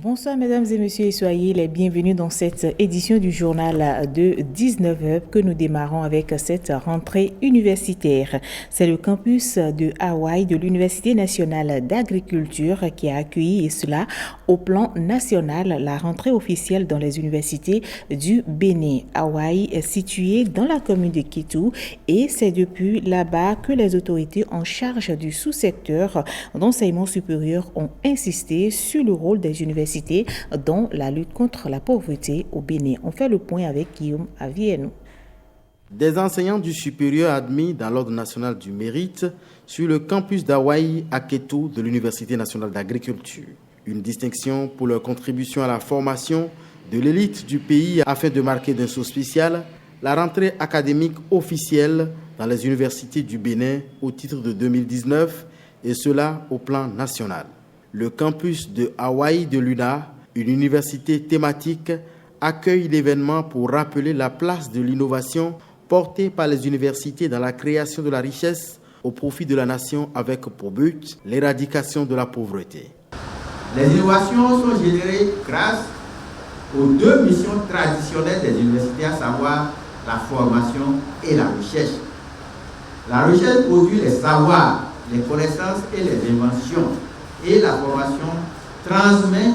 Bonsoir mesdames et messieurs et soyez les bienvenus dans cette édition du journal de 19h que nous démarrons avec cette rentrée universitaire. C'est le campus de Hawaï de l'Université nationale d'agriculture qui a accueilli, et cela au plan national, la rentrée officielle dans les universités du Bénin. Hawaï est situé dans la commune de Kétou et c'est depuis là-bas que les autorités en charge du sous-secteur d'enseignement supérieur ont insisté sur le rôle des universités dans la lutte contre la pauvreté au Bénin. On fait le point avec Guillaume Avienou. Des enseignants du supérieur admis dans l'Ordre national du mérite sur le campus d'Hawaï à Kétou de l'Université nationale d'agriculture. Une distinction pour leur contribution à la formation de l'élite du pays afin de marquer d'un saut spécial la rentrée académique officielle dans les universités du Bénin au titre de 2019 et cela au plan national. Le campus de Hawaï de l'UNA, une université thématique, accueille l'événement pour rappeler la place de l'innovation portée par les universités dans la création de la richesse au profit de la nation avec pour but l'éradication de la pauvreté. Les innovations sont générées grâce aux deux missions traditionnelles des universités, à savoir la formation et la recherche. La recherche produit les savoirs, les connaissances et les inventions. Et la formation transmet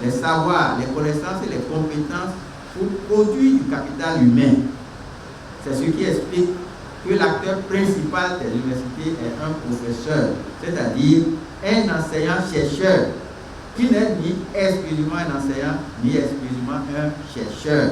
les savoirs, les connaissances et les compétences pour produire du capital humain. C'est ce qui explique que l'acteur principal des universités est un professeur, c'est-à-dire un enseignant-chercheur, qui n'est ni exclusivement un enseignant, ni exclusivement un chercheur.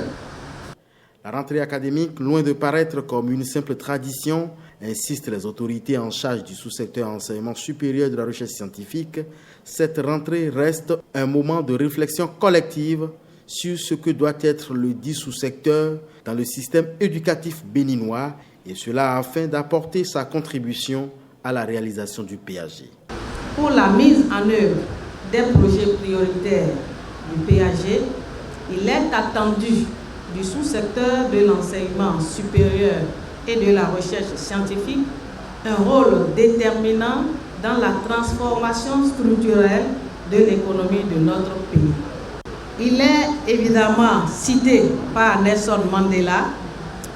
La rentrée académique, loin de paraître comme une simple tradition, insistent les autorités en charge du sous-secteur enseignement supérieur de la recherche scientifique, cette rentrée reste un moment de réflexion collective sur ce que doit être le dit sous-secteur dans le système éducatif béninois, et cela afin d'apporter sa contribution à la réalisation du PAG. Pour la mise en œuvre des projets prioritaires du PAG, il est attendu du sous-secteur de l'enseignement supérieur et de la recherche scientifique un rôle déterminant dans la transformation structurelle de l'économie de notre pays. Il est évidemment cité par Nelson Mandela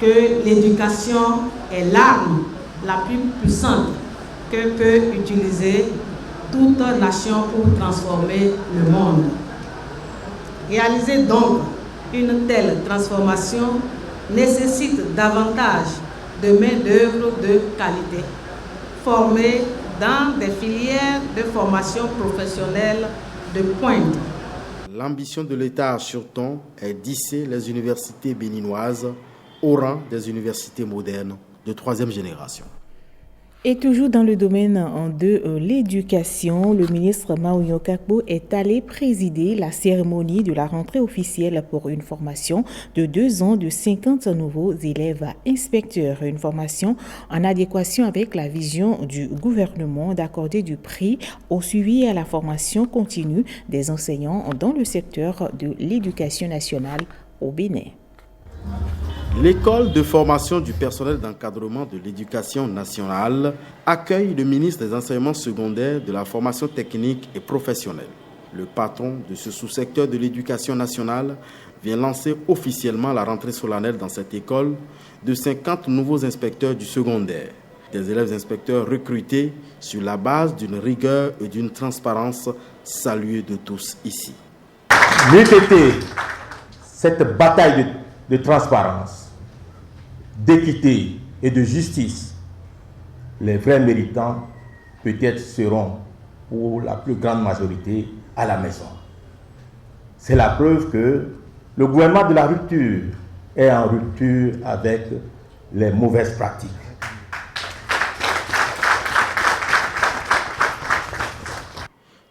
que l'éducation est l'arme la plus puissante que peut utiliser toute nation pour transformer le monde. Réaliser donc une telle transformation nécessite davantage de main-d'œuvre de qualité, formée dans des filières de formation professionnelle de pointe. L'ambition de l'État, assure-t-on, est d'hisser les universités béninoises au rang des universités modernes de troisième génération. Et toujours dans le domaine de l'éducation, le ministre Maouyo Kakbo est allé présider la cérémonie de la rentrée officielle pour une formation de 2 ans de 50 nouveaux élèves inspecteurs. Une formation en adéquation avec la vision du gouvernement d'accorder du prix au suivi et à la formation continue des enseignants dans le secteur de l'éducation nationale au Bénin. L'école de formation du personnel d'encadrement de l'éducation nationale accueille le ministre des enseignements secondaires, de la formation technique et professionnelle. Le patron de ce sous-secteur de l'éducation nationale vient lancer officiellement la rentrée solennelle dans cette école de 50 nouveaux inspecteurs du secondaire. Des élèves inspecteurs recrutés sur la base d'une rigueur et d'une transparence saluée de tous ici. N'eût été cette bataille de transparence, d'équité et de justice, les vrais méritants peut-être seront pour la plus grande majorité à la maison. C'est la preuve que le gouvernement de la rupture est en rupture avec les mauvaises pratiques.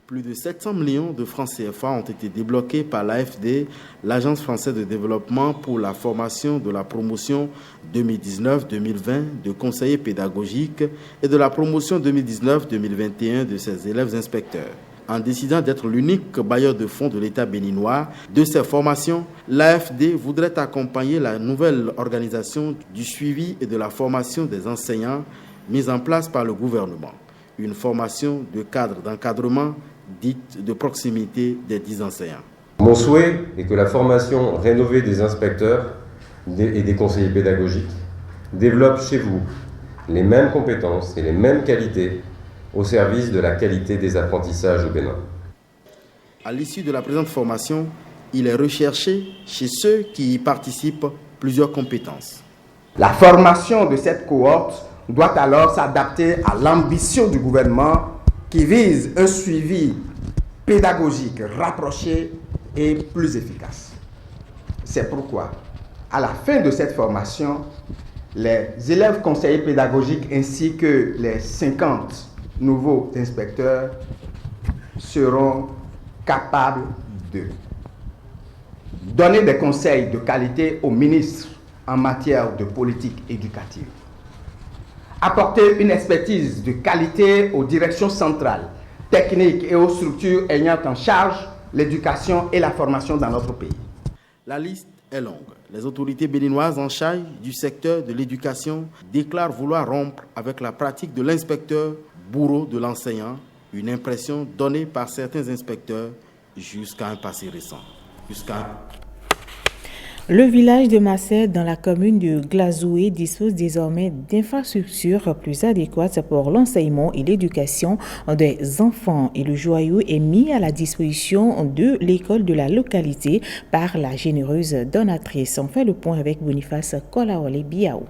Plus de 700 millions de francs CFA ont été débloqués par l'AFD, l'Agence française de développement pour la formation de la promotion 2019-2020 de conseillers pédagogiques et de la promotion 2019-2021 de ses élèves inspecteurs. En décidant d'être l'unique bailleur de fonds de l'État béninois de ces formations, l'AFD voudrait accompagner la nouvelle organisation du suivi et de la formation des enseignants mise en place par le gouvernement. Une formation de cadre d'encadrement dite de proximité des 10 enseignants. Mon souhait est que la formation rénovée des inspecteurs et des conseillers pédagogiques développe chez vous les mêmes compétences et les mêmes qualités au service de la qualité des apprentissages au Bénin. À l'issue de la présente formation, il est recherché chez ceux qui y participent plusieurs compétences. La formation de cette cohorte doit alors s'adapter à l'ambition du gouvernement qui vise un suivi pédagogique rapproché et plus efficace. C'est pourquoi, à la fin de cette formation, les élèves conseillers pédagogiques ainsi que les 50 nouveaux inspecteurs seront capables de donner des conseils de qualité au ministre en matière de politique éducative, apporter une expertise de qualité aux directions centrales, techniques et aux structures ayant en charge l'éducation et la formation dans notre pays. La liste est longue. Les autorités béninoises en charge du secteur de l'éducation déclarent vouloir rompre avec la pratique de l'inspecteur bourreau de l'enseignant, une impression donnée par certains inspecteurs jusqu'à un passé récent. Le village de Massé, dans la commune de Glazoué, dispose désormais d'infrastructures plus adéquates pour l'enseignement et l'éducation des enfants. Et le joyau est mis à la disposition de l'école de la localité par la généreuse donatrice. On fait le point avec Boniface Kolaole Biao.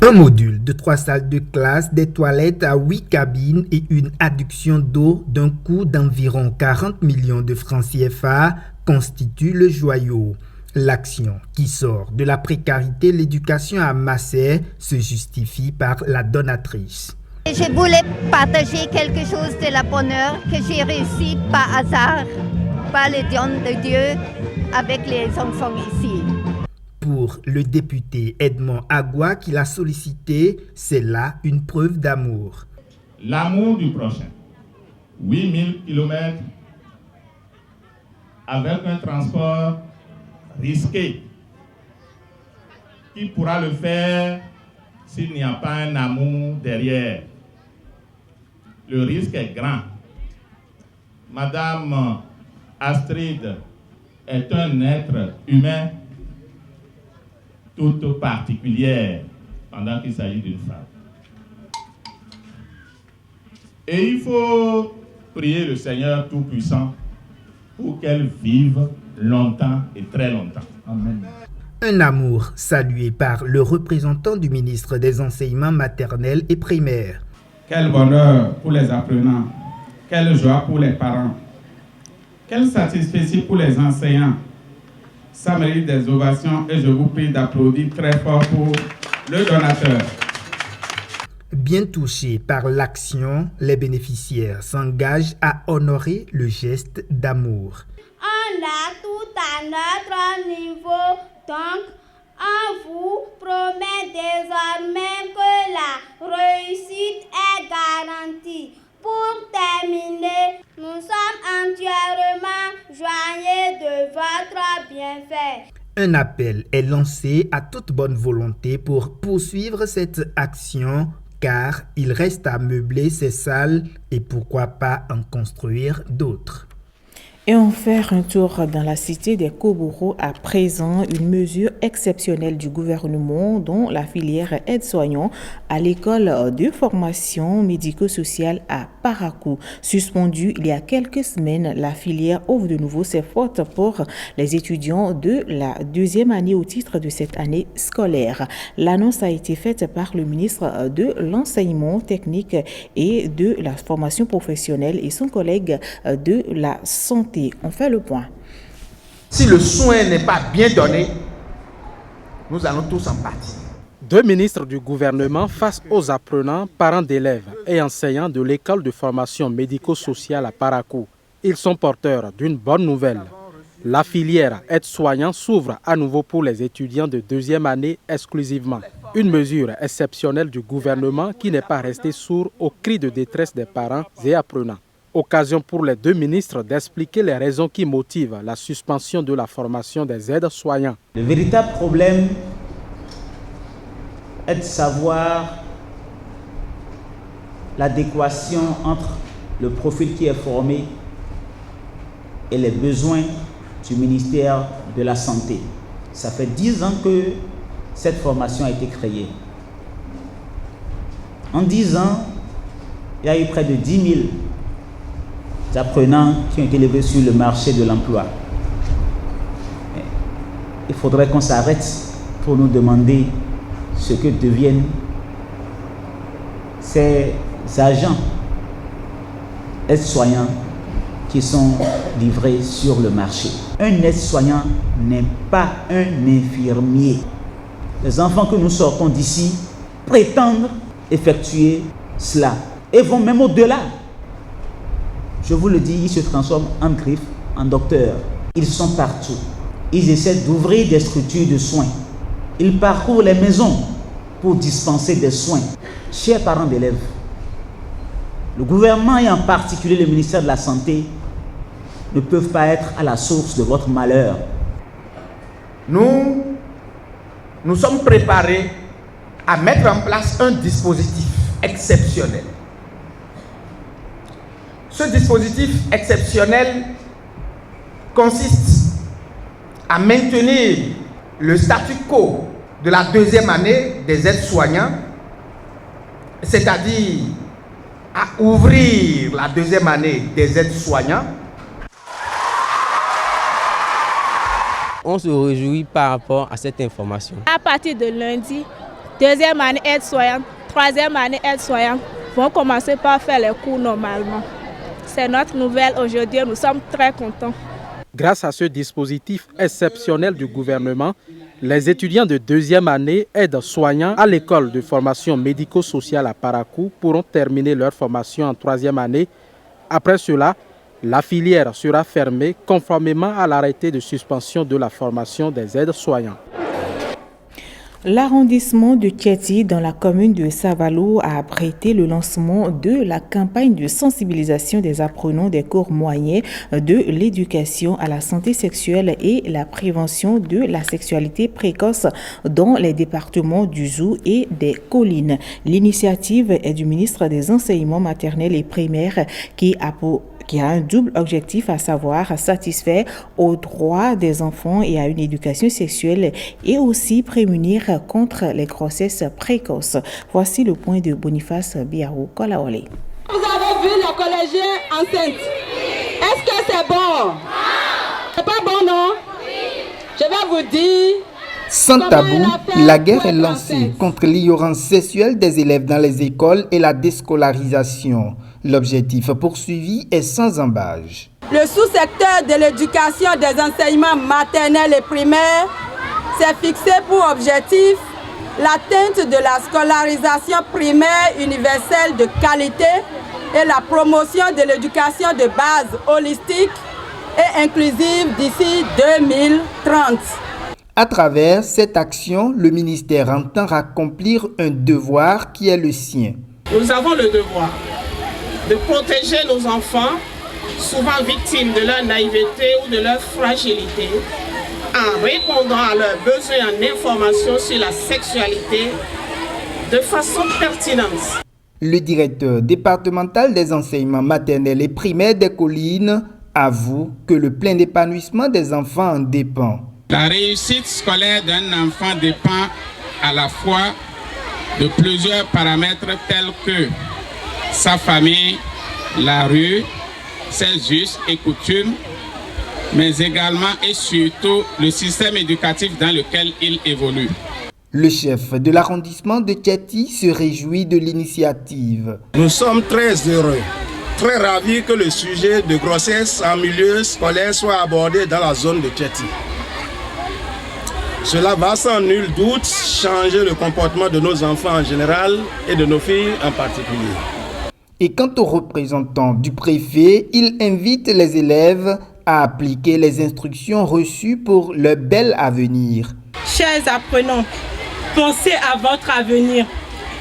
Un module de 3 salles de classe, des toilettes à 8 cabines et une adduction d'eau d'un coût d'environ 40 millions de francs CFA constitue le joyau. L'action qui sort de la précarité, l'éducation à Massé se justifie par la donatrice. Je voulais partager quelque chose de la bonheur que j'ai réussi par hasard, par le don de Dieu, avec les enfants ici. Pour le député Edmond Agua qui l'a sollicité, c'est là une preuve d'amour. L'amour du prochain. 8000 km avec un transport risqué. Qui pourra le faire s'il n'y a pas un amour derrière? Le risque est grand. Madame Astrid est un être humain toute particulière pendant qu'il s'agit d'une femme. Et il faut prier le Seigneur Tout-Puissant pour qu'elle vive longtemps et très longtemps. Amen. Un amour salué par le représentant du ministre des Enseignements maternels et primaires. Quel bonheur pour les apprenants, quelle joie pour les parents, quelle satisfaction pour les enseignants. Ça mérite des ovations et je vous prie d'applaudir très fort pour le donateur. Bien touchés par l'action, les bénéficiaires s'engagent à honorer le geste d'amour. On a tout à notre niveau, donc on vous promet désormais que la réussite est garantie. Pour terminer, nous sommes entièrement joyeux de votre bienfait. Un appel est lancé à toute bonne volonté pour poursuivre cette action car il reste à meubler ces salles et pourquoi pas en construire d'autres. Et on fait un tour dans la cité des Koboro à présent, une mesure exceptionnelle du gouvernement dont la filière aide-soignant à l'école de formation médico-sociale à Parakou. Suspendue il y a quelques semaines, la filière ouvre de nouveau ses portes pour les étudiants de la deuxième année au titre de cette année scolaire. L'annonce a été faite par le ministre de l'enseignement technique et de la formation professionnelle et son collègue de la santé. On fait le point. Si le soin n'est pas bien donné, nous allons tous en pâtir. Deux ministres du gouvernement face aux apprenants, parents d'élèves et enseignants de l'école de formation médico-sociale à Parakou. Ils sont porteurs d'une bonne nouvelle. La filière aide-soignant s'ouvre à nouveau pour les étudiants de deuxième année exclusivement. Une mesure exceptionnelle du gouvernement qui n'est pas resté sourd aux cris de détresse des parents et apprenants. Occasion pour les deux ministres d'expliquer les raisons qui motivent la suspension de la formation des aides-soignants. Le véritable problème est de savoir l'adéquation entre le profil qui est formé et les besoins du ministère de la Santé. Ça fait 10 ans que cette formation a été créée. En 10 ans, il y a eu près de 10 000 apprenants qui ont été levés sur le marché de l'emploi. Il faudrait qu'on s'arrête pour nous demander ce que deviennent ces agents aides-soignants qui sont livrés sur le marché. Un aide-soignant n'est pas un infirmier. Les enfants que nous sortons d'ici prétendent effectuer cela et vont même au-delà. Je vous le dis, ils se transforment en griffe, en docteur. Ils sont partout. Ils essaient d'ouvrir des structures de soins. Ils parcourent les maisons pour dispenser des soins. Chers parents d'élèves, le gouvernement et en particulier le ministère de la Santé ne peuvent pas être à la source de votre malheur. Nous sommes préparés à mettre en place un dispositif exceptionnel. Ce dispositif exceptionnel consiste à maintenir le statu quo de la deuxième année des aides-soignants, c'est-à-dire à ouvrir la deuxième année des aides-soignants. On se réjouit par rapport à cette information. À partir de lundi, deuxième année aide-soignante, troisième année aide-soignante vont commencer par faire les cours normalement. C'est notre nouvelle aujourd'hui, nous sommes très contents. Grâce à ce dispositif exceptionnel du gouvernement, les étudiants de deuxième année aides-soignants à l'école de formation médico-sociale à Parakou pourront terminer leur formation en troisième année. Après cela, la filière sera fermée conformément à l'arrêté de suspension de la formation des aides-soignants. L'arrondissement de Thiety dans la commune de Savalou a abrité le lancement de la campagne de sensibilisation des apprenants des cours moyens de l'éducation à la santé sexuelle et la prévention de la sexualité précoce dans les départements du Zou et des Collines. L'initiative est du ministre des Enseignements maternels et primaires qui a un double objectif, à savoir satisfaire aux droits des enfants et à une éducation sexuelle et aussi prémunir contre les grossesses précoces. Voici le point de Boniface Biarou Kolaole. Vous avez vu les collégiens enceintes. Est-ce que c'est bon? C'est pas bon, non? Je vais vous dire. Sans tabou, la guerre est lancée contre l'ignorance sexuelle des élèves dans les écoles et la déscolarisation. L'objectif poursuivi est sans embâche. Le sous-secteur de l'éducation des enseignements maternels et primaires s'est fixé pour objectif l'atteinte de la scolarisation primaire universelle de qualité et la promotion de l'éducation de base holistique et inclusive d'ici 2030. À travers cette action, le ministère entend accomplir un devoir qui est le sien. Nous avons le devoir de protéger nos enfants, souvent victimes de leur naïveté ou de leur fragilité, en répondant à leurs besoins en information sur la sexualité de façon pertinente. Le directeur départemental des enseignements maternels et primaires des Collines avoue que le plein épanouissement des enfants en dépend. La réussite scolaire d'un enfant dépend à la fois de plusieurs paramètres tels que sa famille, la rue, ses us et coutumes, mais également et surtout le système éducatif dans lequel il évolue. Le chef de l'arrondissement de Thiety se réjouit de l'initiative. Nous sommes très heureux, très ravis que le sujet de grossesse en milieu scolaire soit abordé dans la zone de Thiety. Cela va sans nul doute changer le comportement de nos enfants en général et de nos filles en particulier. Et quant aux représentants du préfet, il invite les élèves à appliquer les instructions reçues pour leur bel avenir. Chers apprenants, Pensez à votre avenir.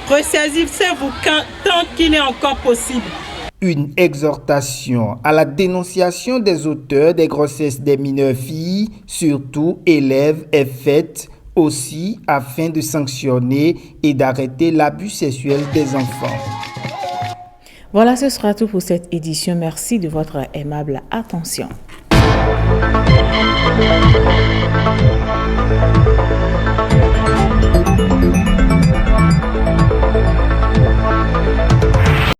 Ressaisissez-vous tant qu'il est encore possible. Une exhortation à la dénonciation des auteurs des grossesses des mineures filles, surtout élèves, est faite aussi afin de sanctionner et d'arrêter l'abus sexuel des enfants. Voilà, ce sera tout pour cette édition. Merci de votre aimable attention.